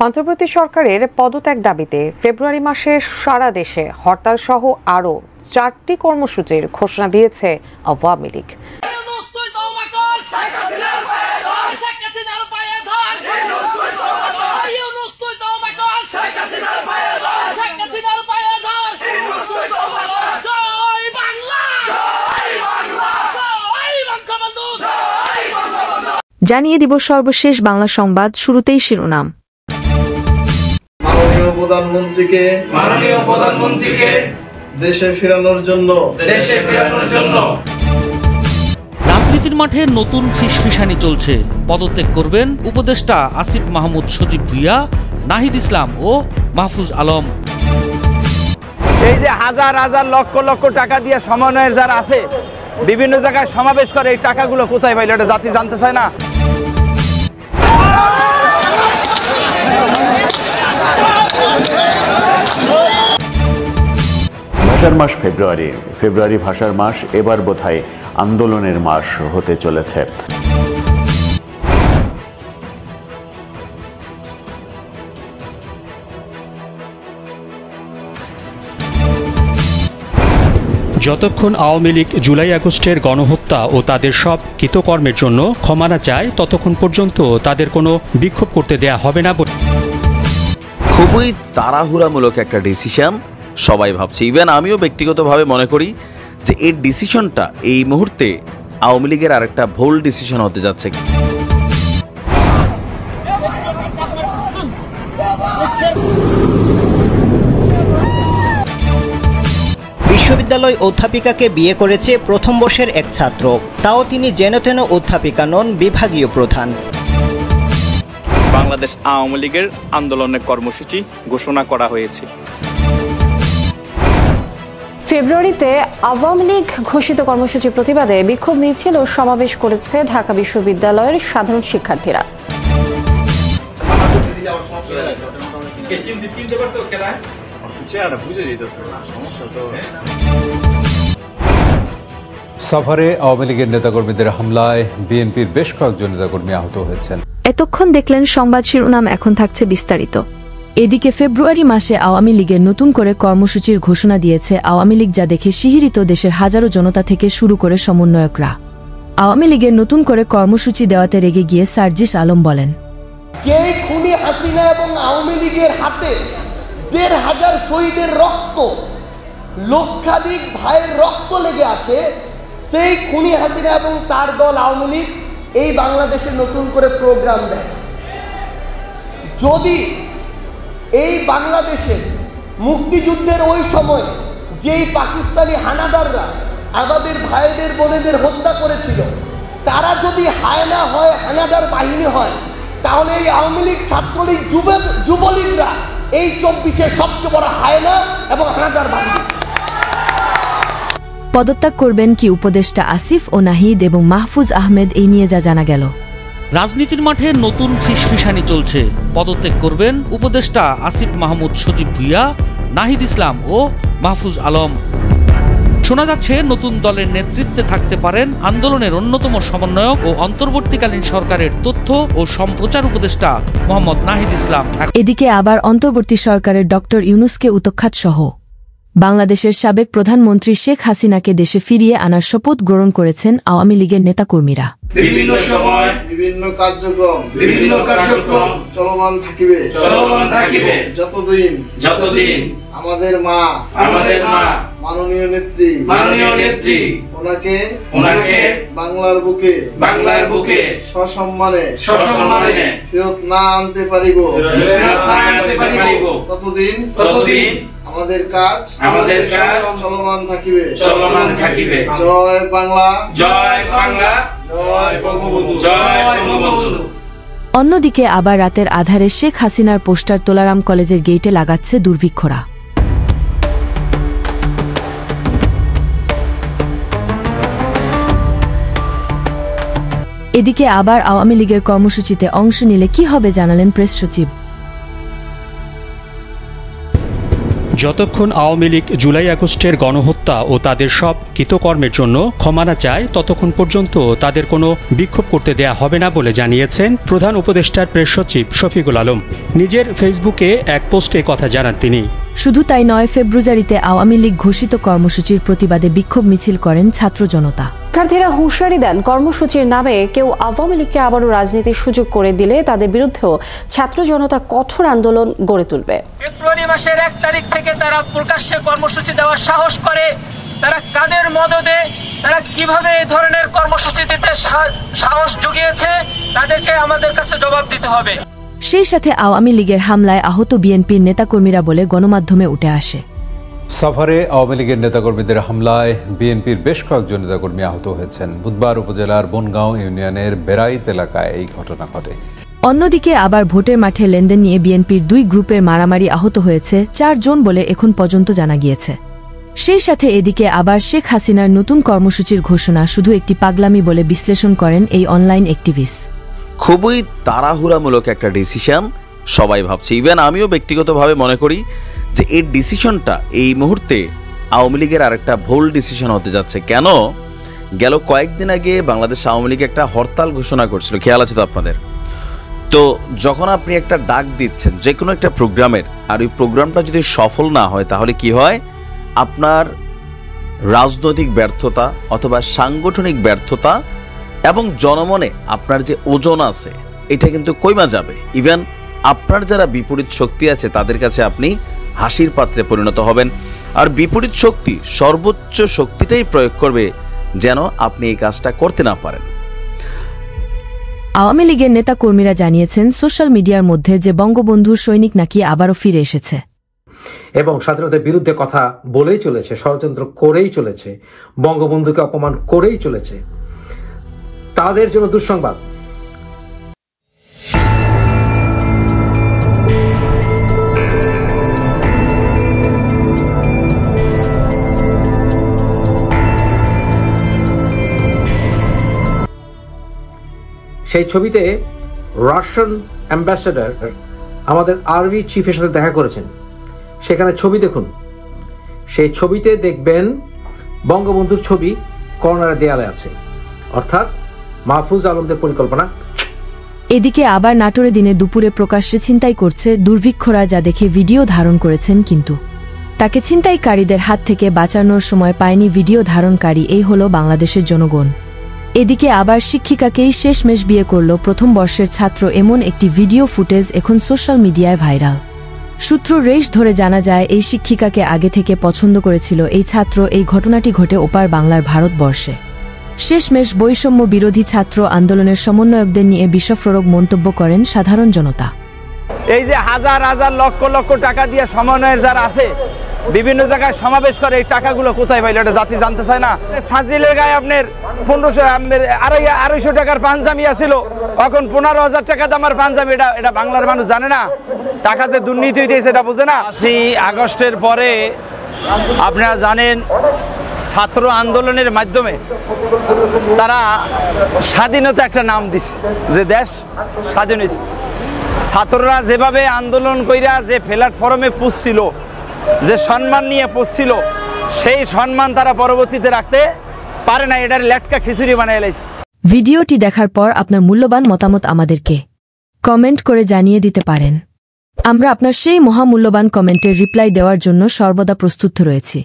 অন্তর্বর্তী সরকারের পদত্যাগ দাবিতে ফেব্রুয়ারি মাসে সারা দেশে হরতাল সহ আরও 4টি কর্মসূচির ঘোষণা দিয়েছে আওয়ামী লীগ। জানিয়ে দিব সর্বশেষ বাংলা সংবাদ, শুরুতেই শিরোনাম। মাননীয় প্রধানমন্ত্রীকে দেশে ফেরানোর জন্য রাজনীতির মাঠে নতুন ফিসফিসানি চলছে। পদত্যাগ করবেন উপদেষ্টা আসিফ মাহমুদ সজীব ভুইয়া, নাহিদ ইসলাম ও মাহফুজ আলম। এই যে হাজার হাজার লক্ষ লক্ষ টাকা দিয়ে সমন্বয়ের যারা আছে বিভিন্ন জায়গায় সমাবেশ করে, এই টাকাগুলো কোথায় পাইল এটা জাতি জানতে চায় না। ভাষার মাস ফেব্রুয়ারি ভাষার মাস এবার বোধহয় আন্দোলনের মাস হতে চলেছে। যতক্ষণ আওয়ামী লীগ জুলাই আগস্টের গণহত্যা ও তাদের সব কৃতকর্মের জন্য ক্ষমা না চায় ততক্ষণ পর্যন্ত তাদের কোনো বিক্ষোভ করতে দেয়া হবে না। খুবই তাড়াহুড়ামূলক একটা ডিসিশন সবাই ভাবছে, ইভেন আমিও ব্যক্তিগতভাবে মনে করি যে এই ডিসিশনটা এই মুহূর্তে আওয়ামী লীগের আরেকটা ভুল ডিসিশন হতে যাচ্ছে। বিশ্ববিদ্যালয় অধ্যাপিকাকে বিয়ে করেছে প্রথম বর্ষের এক ছাত্র, তাও তিনি যেনতেন অধ্যাপিকা নন, বিভাগীয় প্রধান। বাংলাদেশ আওয়ামী লীগের আন্দোলনের কর্মসূচি ঘোষণা করা হয়েছে। ফেব্রুয়ারিতে আওয়ামী লীগ ঘোষিত কর্মসূচির প্রতিবাদে বিক্ষোভ মিছিল ও সমাবেশ করেছে ঢাকা বিশ্ববিদ্যালয়ের সাধারণ শিক্ষার্থীরা। সফরে আওয়ামী লীগের নেতাকর্মীদের হামলায় বিএনপির বেশ কয়েকজন নেতাকর্মী আহত হয়েছেন। এতক্ষণ দেখলেন সংবাদ শিরোনাম, এখন থাকছে বিস্তারিত। এদিকে ফেব্রুয়ারি মাসে আওয়ামী লীগের নতুন করে কর্মসূচির ঘোষণা দিয়েছে আওয়ামী লীগ, যা দেখে শিহরিত দেশের হাজারো জনতা থেকে শুরু করে সমন্বয়করা। আওয়ামী লীগের নতুন করে কর্মসূচি দেওয়াতে রেগে গিয়ে সার্জিস আলম বলেন, যে খুনি হাসিনা এবং আওয়ামী লীগের হাতে ১,৫০০ শহীদের রক্ত, লক্ষাধিক ভাইয়ের রক্ত লেগে আছে, সেই খুনি হাসিনা এবং তার দল আওয়ামী লীগ এই বাংলাদেশে নতুন করে প্রোগ্রাম দেয়। যদি এই বাংলাদেশের মুক্তিযুদ্ধের ওই সময় যেই পাকিস্তানি হানাদাররা আমাদের ভাইদের বোনেদের হত্যা করেছিল, তারা যদি হায়না হয়, হানাদার বাহিনী হয়, তাহলে এই আওয়ামী লীগ, ছাত্রলীগ, যুবলীগরা এই ২৪-এর সবচেয়ে বড় হায়না এবং হানাদার বাহিনী। পদত্যাগ করবেন কি উপদেষ্টা আসিফ ও নাহিদ এবং মাহফুজ আহমেদ, এই নিয়ে যা জানা গেল। রাজনীতির মাঠে নতুন ফিসফিসানি চলছে। পদত্যাগ করবেন উপদেষ্টা আসিফ মাহমুদ সজীব ভুইয়া, নাহিদ ইসলাম ও মাহফুজ আলম। শোনা যাচ্ছে নতুন দলের নেতৃত্বে থাকতে পারেন আন্দোলনের অন্যতম সমন্বয়ক ও অন্তর্বর্তীকালীন সরকারের তথ্য ও সম্প্রচার উপদেষ্টা মোহাম্মদ নাহিদ ইসলাম। এদিকে আবার অন্তর্বর্তী সরকারের ডক্টর ইউনূসকে উৎখাত সহ বাংলাদেশের সাবেক প্রধানমন্ত্রী শেখ হাসিনাকে দেশে ফিরিয়ে আনার শপথ গ্রহণ করেছেন আওয়ামী লীগের নেতাকর্মীরা। বিভিন্ন সময় বিভিন্ন কার্যক্রম চলমান থাকিবে যতদিন আমাদের মা মাননীয় নেত্রী ওনাকে বাংলার বুকে সসম্মানে ফেরত না আনতে পারিব ততদিন আমাদের কাজ চলমান থাকিবে। জয় বাংলা, জয় বঙ্গবন্ধু। অন্যদিকে আবার রাতের আধারে শেখ হাসিনার পোস্টার তোলারাম কলেজের গেইটে লাগাচ্ছে দুর্বৃক্ষরা। এদিকে আবার আওয়ামী লীগের কর্মসূচিতে অংশ নিলে কি হবে জানালেন প্রেস সচিব। যতক্ষণ আওয়ামী লীগ জুলাই আগস্টের গণহত্যা ও তাদের সব কৃতকর্মের জন্য ক্ষমা না চায় ততক্ষণ পর্যন্ত তাদের কোনো বিক্ষোভ করতে দেয়া হবে না বলে জানিয়েছেন প্রধান উপদেষ্টার প্রেস সচিব শফিকুল আলম। নিজের ফেসবুকে এক পোস্টে কথা জানান তিনি। শুধু তাই নয়, ফেব্রুয়ারিতে আওয়ামী লীগ ঘোষিত কর্মসূচির প্রতিবাদে বিক্ষোভ মিছিল করেন ছাত্র জনতা। শিক্ষার্থীরা হুঁশিয়ারি দেন, কর্মসূচির নামে কেউ আওয়ামী লীগকে আবারও রাজনীতির সুযোগ করে দিলে তাদের বিরুদ্ধেও ছাত্র জনতা কঠোর আন্দোলন গড়ে তুলবে। ফেব্রুয়ারি মাসের 1 তারিখ থেকে তারা প্রকাশ্যে কর্মসূচি দেওয়ার সাহস করে, তারা কাদের মদদে, তারা কিভাবে এই ধরনের কর্মসূচি দিতে সাহস জুগিয়েছে, তাদেরকে আমাদের কাছে জবাব দিতে হবে। সেই সাথে আওয়ামী লীগের হামলায় আহত বিএনপির নেতাকর্মীরা বলে গণমাধ্যমে উঠে আসে। সফরে আওয়ামী লীগের নেতাকর্মীদের হামলায় বিএনপির বেশ কয়েকজন নেতাকর্মী আহত হয়েছেন। বুধবার উপজেলার বনগাঁও ইউনিয়নের বেড়াইত এলাকায় এই ঘটনা ঘটে। অন্যদিকে আবার ভোটের মাঠে লেনদেন নিয়ে বিএনপির 2 গ্রুপের মারামারি আহত হয়েছে 4 জন বলে এখন পর্যন্ত জানা গিয়েছে। সেই সাথে এদিকে আবার শেখ হাসিনার নতুন কর্মসূচির ঘোষণা শুধু একটি পাগলামি বলে বিশ্লেষণ করেন এই অনলাইন অ্যাক্টিভিস্ট। খুবই তাড়াহুড়ামূলক একটা ডিসিশন সবাই ভাবছে, ইভেন আমিও ব্যক্তিগতভাবে মনে করি যে এই ডিসিশনটা এই মুহূর্তে আওয়ামী লীগের আরেকটা ভুল ডিসিশন হতে যাচ্ছে। কেন? গেল কয়েকদিন আগে বাংলাদেশ আওয়ামী লীগ একটা হরতাল ঘোষণা করছিল, খেয়াল আছে তো আপনাদের? তো যখন আপনি একটা ডাক দিচ্ছেন যে কোনো একটা প্রোগ্রামের, আর ওই প্রোগ্রামটা যদি সফল না হয় তাহলে কি হয়? আপনার রাজনৈতিক ব্যর্থতা অথবা সাংগঠনিক ব্যর্থতা এবং জনমনে আপনার যে ওজন আছে এটা কিন্তু কইমা যাবে। ইভেন আপনার যারা বিপরীত শক্তি আছে তাদের কাছে আপনি হাসির পাত্রে পরিণত হবেন। আর বিপরীত শক্তি সর্বোচ্চ শক্তিটাই প্রয়োগ করবে যেন আপনি এই কাজটা করতে না পারেন। আওয়ামী লীগের নেতাকর্মীরা জানিয়েছেন সোশ্যাল মিডিয়ার মধ্যে যে বঙ্গবন্ধুর সৈনিক নাকি আবারও ফিরে এসেছে এবং স্বাধীনতার বিরুদ্ধে কথা বলেই চলেছে, ষড়যন্ত্র করেই চলেছে, বঙ্গবন্ধুকে অপমান করেই চলেছে, তাদের জন্য দুঃসংবাদ। সেই ছবিতে রাশিয়ান অ্যাম্বাসেডর আমাদের আর্মি চিফের সাথে দেখা করেছেন। সেখানে ছবি দেখুন, সেই ছবিতে দেখবেন বঙ্গবন্ধুর ছবি কর্নারের দেয়ালে আছে, অর্থাৎ মাহফুজ আলমদের পরিকল্পনা। এদিকে আবার নাটোরে দিনে দুপুরে প্রকাশ্যে ছিনতাই করছে দুর্ভিক্ষরা, যা দেখে ভিডিও ধারণ করেছেন, কিন্তু তাকে ছিনতাইকারীদের হাত থেকে বাঁচানোর সময় পায়নি ভিডিও ধারণকারী। এই হলো বাংলাদেশের জনগণ। এদিকে আবার শিক্ষিকাকেই শেষমেশ বিয়ে করল প্রথম বর্ষের ছাত্র, এমন একটি ভিডিও ফুটেজ এখন সোশ্যাল মিডিয়ায় ভাইরাল। সূত্র রেশ ধরে জানা যায় এই শিক্ষিকাকে আগে থেকে পছন্দ করেছিল এই ছাত্র। এই ঘটনাটি ঘটে ওপার বাংলার ভারতবর্ষে। শেষমেশ বৈষম্য বিরোধী ছাত্র আন্দোলনের সমন্বয়কদের নিয়ে বিস্ফোরক মন্তব্য করেন সাধারণ জনতা। এই যে হাজার হাজার লক্ষ লক্ষ টাকা দিয়ে সমন্বয়ের যারা আছে, বিভিন্ন জায়গায় সমাবেশ করে, এই টাকাগুলো কোথায় পাইল এটা জাতি জানতে চায় না। সাজিলের গায়ে আপনার 250 টাকার পাঞ্জাবি আছিল, এখন 15,000 টাকা দামের পাঞ্জাবি। এটা বাংলার মানুষ জানে না। টাকা যে দুর্নীতি হইতেছে এটা বুঝে না। 5 আগস্টের পরে আপনারা জানেন ছাত্র আন্দোলনের মাধ্যমে তারা স্বাধীনতা একটা নাম দিছে, যে দেশ স্বাধীন হয়েছে। ছাত্ররা যেভাবে আন্দোলন কইরা যে প্ল্যাটফর্মে পৌঁছছিল, যে সম্মান নিয়ে পৌঁছছিল, সেই সম্মান তারা পরবর্তীতে রাখতে পারে না। এটার লেটকা খিচুড়ি বানিয়ে লাইছে। ভিডিওটি দেখার পর আপনার মূল্যবান মতামত আমাদেরকে কমেন্ট করে জানিয়ে দিতে পারেন। আমরা আপনার সেই মহামূল্যবান কমেন্টের রিপ্লাই দেওয়ার জন্য সর্বদা প্রস্তুত রয়েছি।